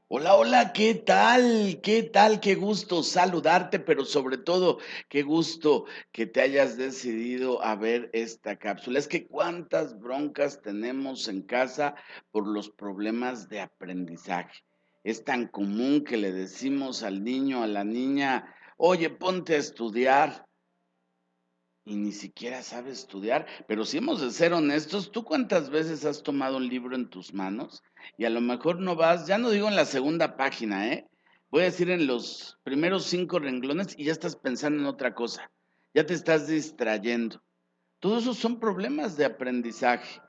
Hola, hola, ¿qué tal? ¿Qué tal? Qué gusto saludarte, pero sobre todo, qué gusto que te hayas decidido a ver esta cápsula. Es que cuántas broncas tenemos en casa por los problemas de aprendizaje. Es tan común que le decimos al niño, a la niña, oye, ponte a estudiar y ni siquiera sabe estudiar. Pero si hemos de ser honestos, ¿tú cuántas veces has tomado un libro en tus manos? Y a lo mejor no vas, ya no digo en la segunda página, ¿eh? Voy a decir en los primeros 5 renglones y ya estás pensando en otra cosa. Ya te estás distrayendo. Todos esos son problemas de aprendizaje.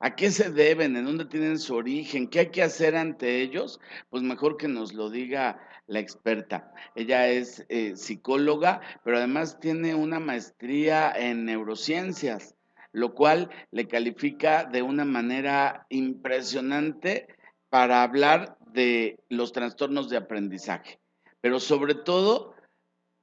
¿A qué se deben? ¿En dónde tienen su origen? ¿Qué hay que hacer ante ellos? Pues mejor que nos lo diga la experta. Ella es psicóloga, pero además tiene una maestría en neurociencias, lo cual le califica de una manera impresionante para hablar de los trastornos de aprendizaje. Pero sobre todo,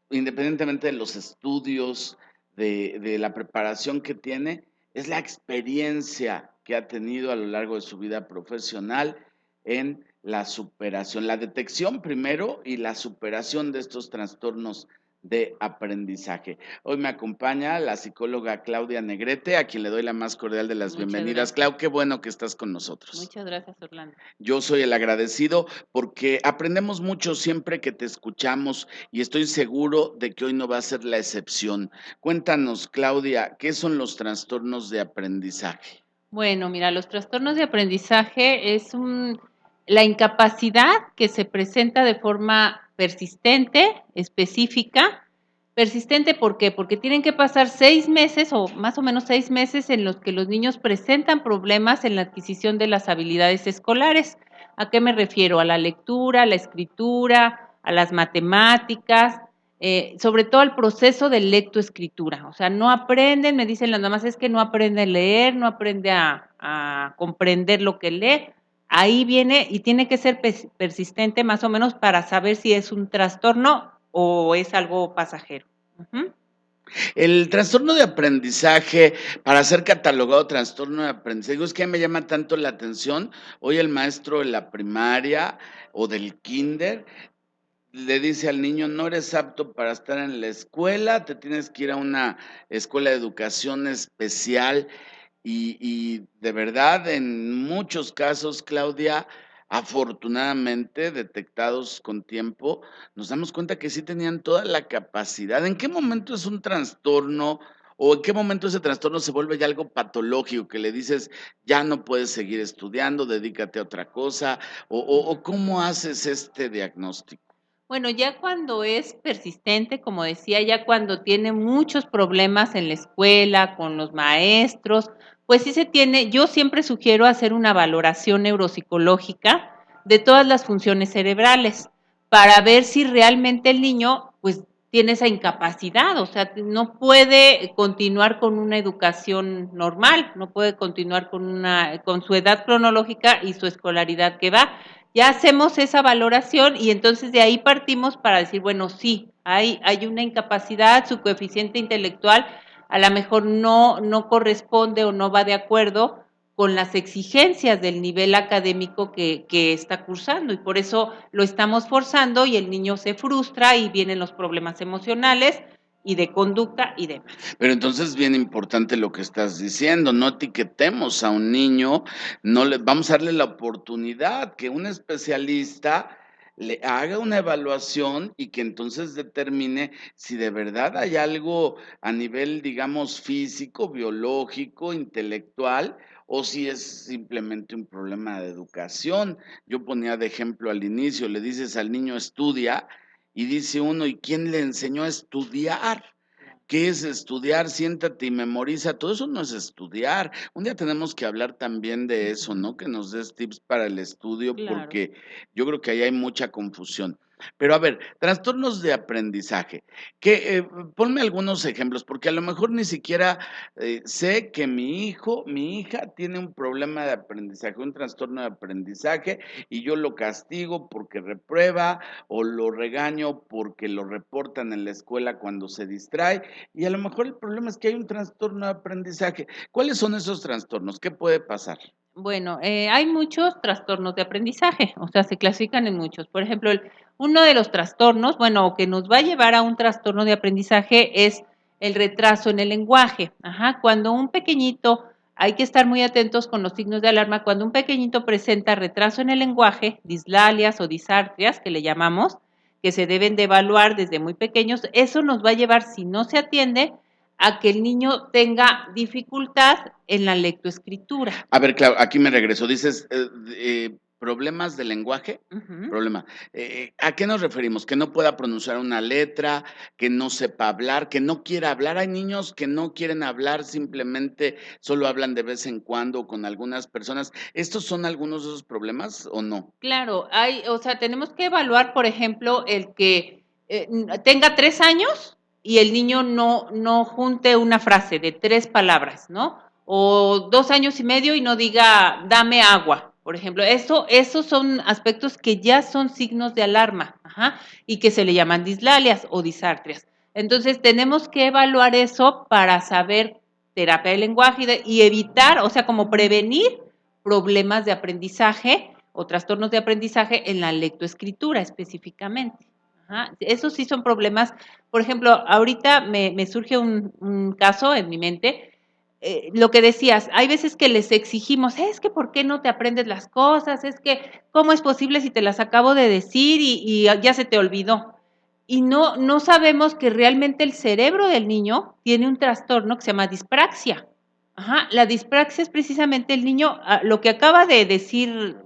independientemente de los estudios, de la preparación que tiene, es la experiencia que ha tenido a lo largo de su vida profesional en la superación, la detección primero y la superación de estos trastornos de aprendizaje. Hoy me acompaña la psicóloga Claudia Negrete, a quien le doy la más cordial de las Muchas bienvenidas. gracias. Clau, qué bueno que estás con nosotros. Muchas gracias, Orlando. Yo soy el agradecido porque aprendemos mucho siempre que te escuchamos y estoy seguro de que hoy no va a ser la excepción. Cuéntanos, Claudia, ¿qué son los trastornos de aprendizaje? Bueno, mira, los trastornos de aprendizaje es la incapacidad que se presenta de forma persistente, específica. Persistente, ¿por qué? Porque tienen que pasar 6 meses o más o menos 6 meses en los que los niños presentan problemas en la adquisición de las habilidades escolares. ¿A qué me refiero? A la lectura, a la escritura, a las matemáticas, sobre todo el proceso de lectoescritura. O sea, no aprenden, me dicen las mamás, es que no aprende a leer, no aprende a comprender lo que lee. Ahí viene y tiene que ser persistente más o menos para saber si es un trastorno o es algo pasajero. Uh-huh. El trastorno de aprendizaje, para ser catalogado trastorno de aprendizaje, es que me llama tanto la atención. Hoy el maestro de la primaria o del kinder le dice al niño, no eres apto para estar en la escuela, te tienes que ir a una escuela de educación especial. Y de verdad, en muchos casos, Claudia, afortunadamente detectados con tiempo, nos damos cuenta que sí tenían toda la capacidad. ¿En qué momento es un trastorno o en qué momento ese trastorno se vuelve ya algo patológico que le dices, ya no puedes seguir estudiando, dedícate a otra cosa? ¿O cómo haces este diagnóstico? Bueno, ya cuando es persistente, como decía, ya cuando tiene muchos problemas en la escuela, con los maestros, pues sí se tiene, yo siempre sugiero hacer una valoración neuropsicológica de todas las funciones cerebrales para ver si realmente el niño, pues, tiene esa incapacidad, o sea, no puede continuar con una educación normal, no puede continuar con su edad cronológica y su escolaridad que va. Ya hacemos esa valoración y entonces de ahí partimos para decir, bueno, sí, hay una incapacidad, su coeficiente intelectual a lo mejor no corresponde o no va de acuerdo con las exigencias del nivel académico que está cursando y por eso lo estamos forzando y el niño se frustra y vienen los problemas emocionales y de conducta y demás. Pero entonces es bien importante lo que estás diciendo, no etiquetemos a un niño, no le vamos a darle la oportunidad que un especialista le haga una evaluación y que entonces determine si de verdad hay algo a nivel, digamos, físico, biológico, intelectual, o si es simplemente un problema de educación. Yo ponía de ejemplo al inicio, le dices al niño estudia y dice uno, ¿y quién le enseñó a estudiar? ¿Qué es estudiar? Siéntate y memoriza. Todo eso no es estudiar. Un día tenemos que hablar también de eso, ¿no? Que nos des tips para el estudio, Claro. porque yo creo que ahí hay mucha confusión. Pero a ver, trastornos de aprendizaje. Ponme algunos ejemplos, porque a lo mejor ni siquiera sé que mi hijo, mi hija tiene un problema de aprendizaje, un trastorno de aprendizaje, y yo lo castigo porque reprueba o lo regaño porque lo reportan en la escuela cuando se distrae y a lo mejor el problema es que hay un trastorno de aprendizaje. ¿Cuáles son esos trastornos? ¿Qué puede pasar? Bueno, hay muchos trastornos de aprendizaje, o sea, se clasifican en muchos. Por ejemplo, uno de los trastornos, bueno, que nos va a llevar a un trastorno de aprendizaje es el retraso en el lenguaje. Ajá, cuando un pequeñito, hay que estar muy atentos con los signos de alarma, cuando un pequeñito presenta retraso en el lenguaje, dislalias o disartrias, que le llamamos, que se deben de evaluar desde muy pequeños, eso nos va a llevar, si no se atiende, a que el niño tenga dificultad en la lectoescritura. A ver, claro, aquí me regreso. Dices, problemas de lenguaje, Ujú. problema. ¿A qué nos referimos? ¿Que no pueda pronunciar una letra, que no sepa hablar, que no quiera hablar? Hay niños que no quieren hablar, simplemente solo hablan de vez en cuando con algunas personas. ¿Estos son algunos de esos problemas o no? Claro, o sea, tenemos que evaluar, por ejemplo, el que tenga 3 años y el niño no junte una frase de 3 palabras, ¿no? O 2 años y medio y no diga dame agua, por ejemplo. Esos son aspectos que ya son signos de alarma, ajá, y que se le llaman dislalias o disartrias. Entonces, tenemos que evaluar eso para saber terapia del lenguaje y evitar, o sea, como prevenir problemas de aprendizaje o trastornos de aprendizaje en la lectoescritura específicamente. Ajá. Esos sí son problemas. Por ejemplo, ahorita me surge un caso en mi mente, lo que decías, hay veces que les exigimos, es que ¿por qué no te aprendes las cosas? Es que, ¿cómo es posible si te las acabo de decir y ya se te olvidó? Y no sabemos que realmente el cerebro del niño tiene un trastorno que se llama dispraxia. Ajá, la dispraxia es precisamente el niño, lo que acaba de decir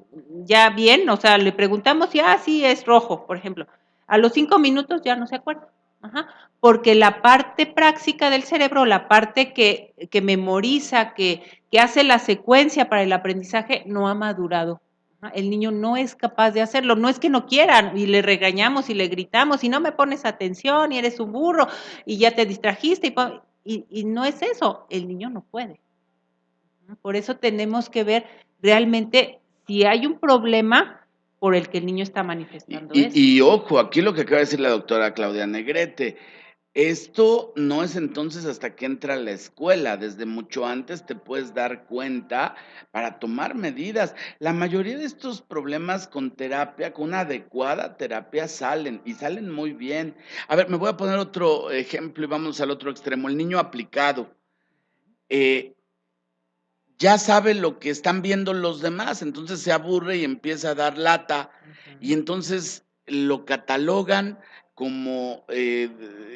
ya bien, o sea, le preguntamos si, sí, es rojo, por ejemplo. A los 5 minutos ya no se acuerda. Ajá, porque la parte práctica del cerebro, la parte que memoriza, que hace la secuencia para el aprendizaje, no ha madurado. El niño no es capaz de hacerlo, no es que no quieran, y le regañamos y le gritamos, y no me pones atención, y eres un burro, y ya te distrajiste, y no es eso, el niño no puede. Por eso tenemos que ver realmente si hay un problema por el que el niño está manifestando eso. Y ojo, aquí lo que acaba de decir la doctora Claudia Negrete, esto no es entonces hasta que entra a la escuela, desde mucho antes te puedes dar cuenta para tomar medidas. La mayoría de estos problemas con terapia, con una adecuada terapia salen y salen muy bien. A ver, me voy a poner otro ejemplo y vamos al otro extremo, el niño aplicado. Eh, ya sabe lo que están viendo los demás, entonces se aburre y empieza a dar lata, y Ujú. entonces lo catalogan como,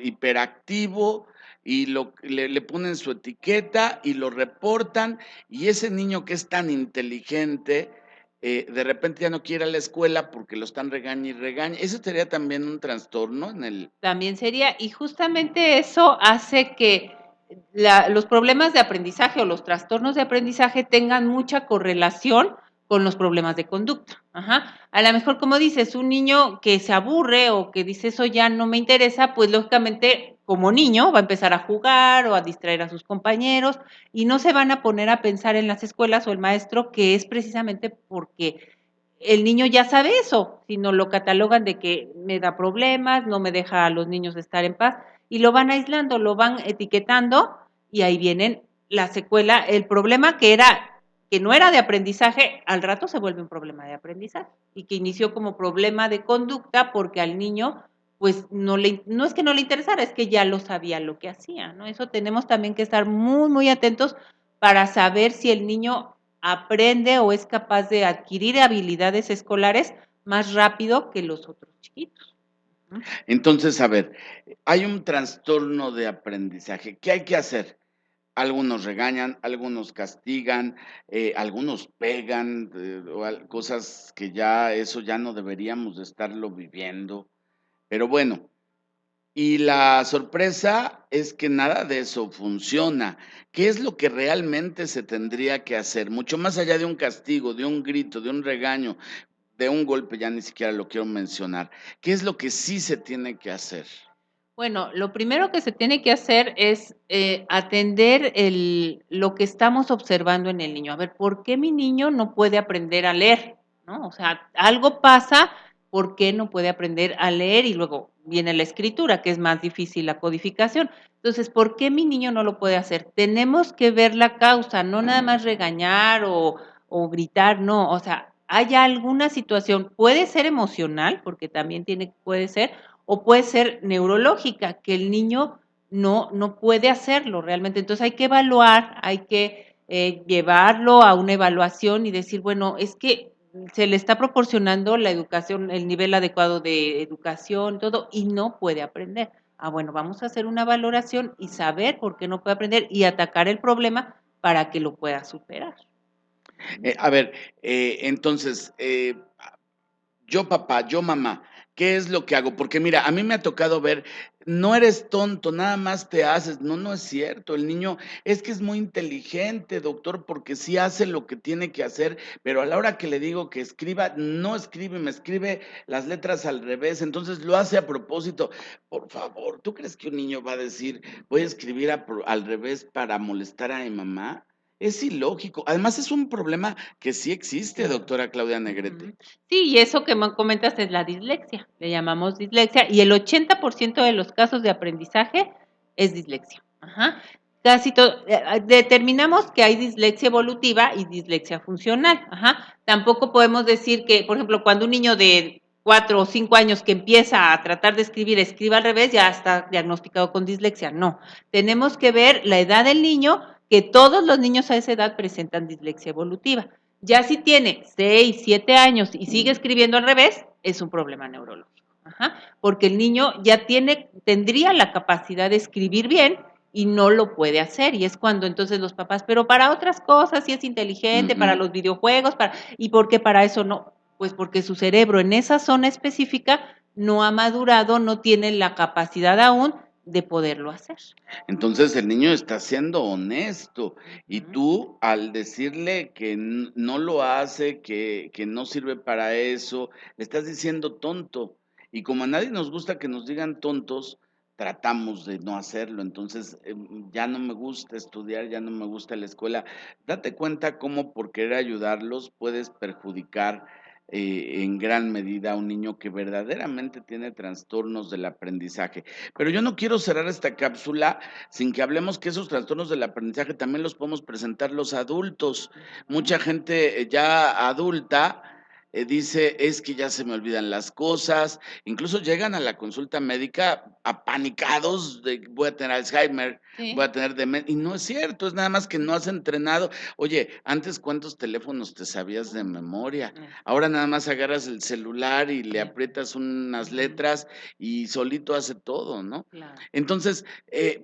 hiperactivo y le ponen su etiqueta y lo reportan, y ese niño que es tan inteligente, de repente ya no quiere ir a la escuela porque lo están regañe y regañe. ¿Eso sería también un trastorno en el? También sería, y justamente eso hace que los problemas de aprendizaje o los trastornos de aprendizaje tengan mucha correlación con los problemas de conducta. Ajá. A lo mejor, como dices, un niño que se aburre o que dice eso ya no me interesa, pues lógicamente como niño va a empezar a jugar o a distraer a sus compañeros y no se van a poner a pensar en las escuelas o el maestro que es precisamente porque el niño ya sabe eso, sino lo catalogan de que me da problemas, no me deja a los niños estar en paz, y lo van aislando, lo van etiquetando, y ahí vienen la secuela, el problema que no era de aprendizaje, al rato se vuelve un problema de aprendizaje, y que inició como problema de conducta porque al niño, pues no es que no le interesara, es que ya lo sabía lo que hacía, ¿no? Eso tenemos también que estar muy, muy atentos para saber si el niño aprende o es capaz de adquirir habilidades escolares más rápido que los otros chiquitos. ¿Mm? Entonces, a ver, hay un trastorno de aprendizaje, ¿qué hay que hacer? Algunos regañan, algunos castigan, algunos pegan, cosas que ya eso ya no deberíamos de estarlo viviendo. Pero bueno, y la sorpresa es que nada de eso funciona. ¿Qué es lo que realmente se tendría que hacer? Mucho más allá de un castigo, de un grito, de un regaño, de un golpe, ya ni siquiera lo quiero mencionar. ¿Qué es lo que sí se tiene que hacer? Bueno, lo primero que se tiene que hacer es atender lo que estamos observando en el niño. A ver, ¿por qué mi niño no puede aprender a leer? ¿No? O sea, algo pasa, ¿por qué no puede aprender a leer? Y luego viene la escritura, que es más difícil la codificación. Entonces, ¿por qué mi niño no lo puede hacer? Tenemos que ver la causa, no nada más regañar o gritar, no, o sea, hay alguna situación, puede ser emocional, porque también puede ser, o puede ser neurológica, que el niño no puede hacerlo realmente. Entonces hay que evaluar, hay que llevarlo a una evaluación y decir, bueno, es que se le está proporcionando la educación, el nivel adecuado de educación, todo, y no puede aprender. Ah, bueno, vamos a hacer una valoración y saber por qué no puede aprender y atacar el problema para que lo pueda superar. A ver, entonces, yo papá, yo mamá, ¿qué es lo que hago? Porque mira, a mí me ha tocado ver, no eres tonto, nada más te haces. No, no es cierto. El niño es que es muy inteligente, doctor, porque sí hace lo que tiene que hacer, pero a la hora que le digo que escriba, no escribe, me escribe las letras al revés, entonces lo hace a propósito. Por favor, ¿tú crees que un niño va a decir, voy a escribir al revés para molestar a mi mamá? Es ilógico. Además, es un problema que sí existe, Claro. doctora Claudia Ujú. Negrete. Sí, y eso que comentas es la dislexia, le llamamos dislexia, y el 80% de los casos de aprendizaje es dislexia. Ajá. Casi todo, determinamos que hay dislexia evolutiva y dislexia funcional. Ajá. Tampoco podemos decir que, por ejemplo, cuando un niño de 4 o 5 años que empieza a tratar de escribir, escriba al revés, ya está diagnosticado con dislexia. No, tenemos que ver la edad del niño, que todos los niños a esa edad presentan dislexia evolutiva. Ya si tiene 6, 7 años y sigue escribiendo al revés, es un problema neurológico. Ajá, porque el niño ya tendría la capacidad de escribir bien y no lo puede hacer. Y es cuando entonces los papás, pero para otras cosas sí es inteligente, para Ujú. los videojuegos, ¿y por qué para eso no? Pues porque su cerebro en esa zona específica no ha madurado, no tiene la capacidad aún de poderlo hacer. Entonces el niño está siendo honesto y Ujú. tú al decirle que no lo hace, que no sirve para eso, le estás diciendo tonto. Y como a nadie nos gusta que nos digan tontos, tratamos de no hacerlo. Entonces ya no me gusta estudiar, ya no me gusta la escuela. Date cuenta cómo por querer ayudarlos puedes perjudicar en gran medida a un niño que verdaderamente tiene trastornos del aprendizaje. Pero yo no quiero cerrar esta cápsula sin que hablemos que esos trastornos del aprendizaje también los podemos presentar los adultos. Ujú. Mucha gente ya adulta dice, es que ya se me olvidan las cosas, incluso llegan a la consulta médica apanicados de voy a tener Alzheimer, voy Sí. a tener demencia, y no es cierto, es nada más que no has entrenado. Oye, antes cuántos teléfonos te sabías de memoria, ahora nada más agarras el celular y le Ya. aprietas unas Ujú. letras y solito hace todo, ¿no? Claro. Entonces,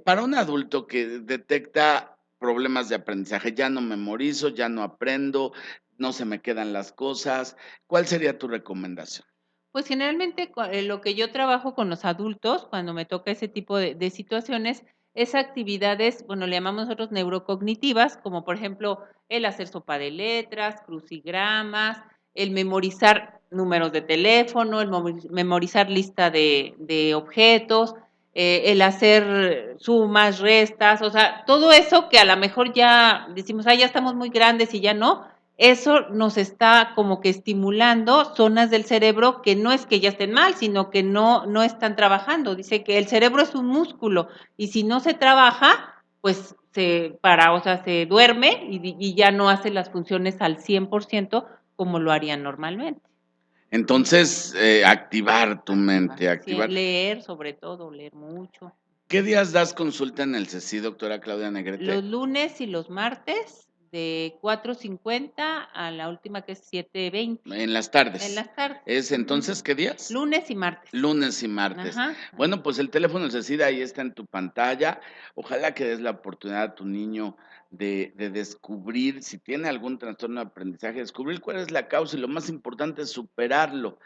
para un adulto que detecta problemas de aprendizaje, ya no memorizo, ya no aprendo, no se me quedan las cosas, ¿cuál sería tu recomendación? Pues generalmente lo que yo trabajo con los adultos, cuando me toca ese tipo de situaciones, es actividades, bueno, le llamamos nosotros neurocognitivas, como por ejemplo el hacer sopa de letras, crucigramas, el memorizar números de teléfono, el memorizar lista de objetos, el hacer sumas, restas, o sea, todo eso que a lo mejor ya decimos, ah, ya estamos muy grandes y ya no, eso nos está como que estimulando zonas del cerebro que no es que ya estén mal, sino que no están trabajando. Dice que el cerebro es un músculo y si no se trabaja, pues o sea, se duerme y ya no hace las funciones al 100% como lo harían normalmente. Entonces, activar tu Activar, mente, sí, activar. leer sobre todo, leer mucho. ¿Qué días das consulta en el CECI, doctora Claudia Los Negrete? lunes y los martes de 4:50 a la última que es 7:20 En las en tardes. las tardes. ¿Es Ujú. entonces qué días? Lunes y martes. Lunes y martes. Ajá, Bueno, pues el teléfono del CECID ahí está en tu pantalla. Ojalá que des la oportunidad a tu niño de descubrir si tiene algún trastorno de aprendizaje, descubrir cuál es la causa y lo más importante es superarlo.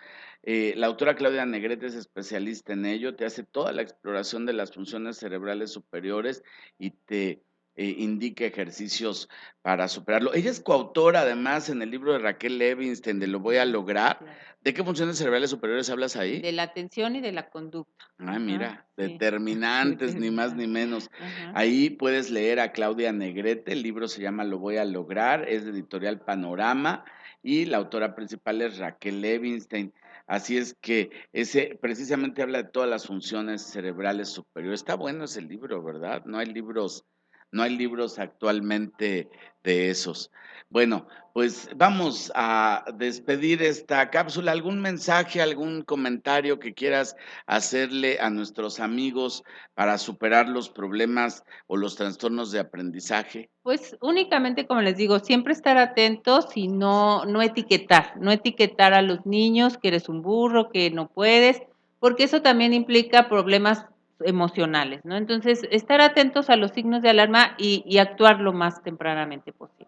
La autora Claudia Negrete es especialista en ello, te hace toda la exploración de las funciones cerebrales superiores y te indica ejercicios para superarlo. Ella es coautora además en el libro de Raquel Levinstein de Lo voy a ujú, lograr. claro. ¿De qué funciones cerebrales superiores hablas ahí? De la atención y de la conducta. Ah, Ajá, mira, sí, determinantes, ni más ni determinante. menos. Ajá, Ahí puedes leer a Claudia Negrete, el libro se llama Lo voy a lograr, es de editorial Panorama y la autora principal es Raquel Levinstein. Así es que ese precisamente habla de todas las funciones cerebrales superiores. Está bueno ese libro, ¿verdad? No hay libros no hay libros actualmente de esos. Bueno, pues vamos a despedir esta cápsula. ¿Algún mensaje, algún comentario que quieras hacerle a nuestros amigos para superar los problemas o los trastornos de aprendizaje? Pues únicamente, como les digo, siempre estar atentos y no etiquetar, no etiquetar a los niños que eres un burro, que no puedes, porque eso también implica problemas emocionales, ¿no? Entonces, estar atentos a los signos de alarma y actuar lo más tempranamente posible.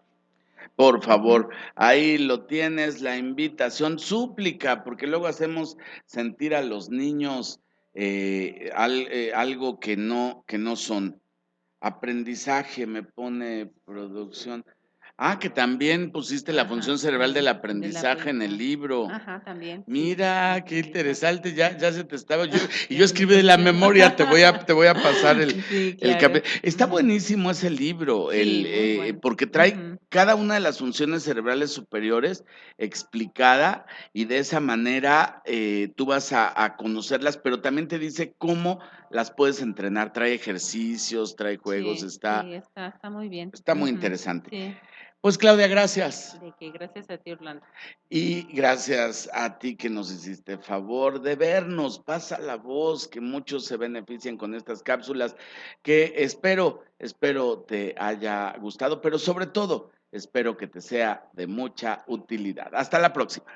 Por Ujú. favor, ahí lo tienes, la invitación, súplica, porque luego hacemos sentir a los niños algo que no son. Aprendizaje, me pone producción. Ah, que también pusiste la Ajá, función cerebral del sí, del aprendizaje en el aprendizaje. libro. Ajá, también, sí, Mira, qué interesante, ya se te estaba yo y yo escribí de la olvidó. memoria, te voy a pasar Sí, el capi claro. está Ujú. buenísimo ese libro, Sí, muy bueno. porque trae Ujú. cada una de las funciones cerebrales superiores explicada y de esa manera, tú vas a conocerlas, pero también te dice cómo las puedes entrenar, trae ejercicios, trae juegos, Sí, sí, está muy bien. está muy Ujú. interesante. Sí, Pues, Claudia, gracias. de que gracias a ti, Orlando. Y gracias a ti que nos hiciste favor de vernos. Pasa la voz, que muchos se benefician con estas cápsulas, que espero te haya gustado, pero sobre todo, espero que te sea de mucha utilidad. Hasta la próxima.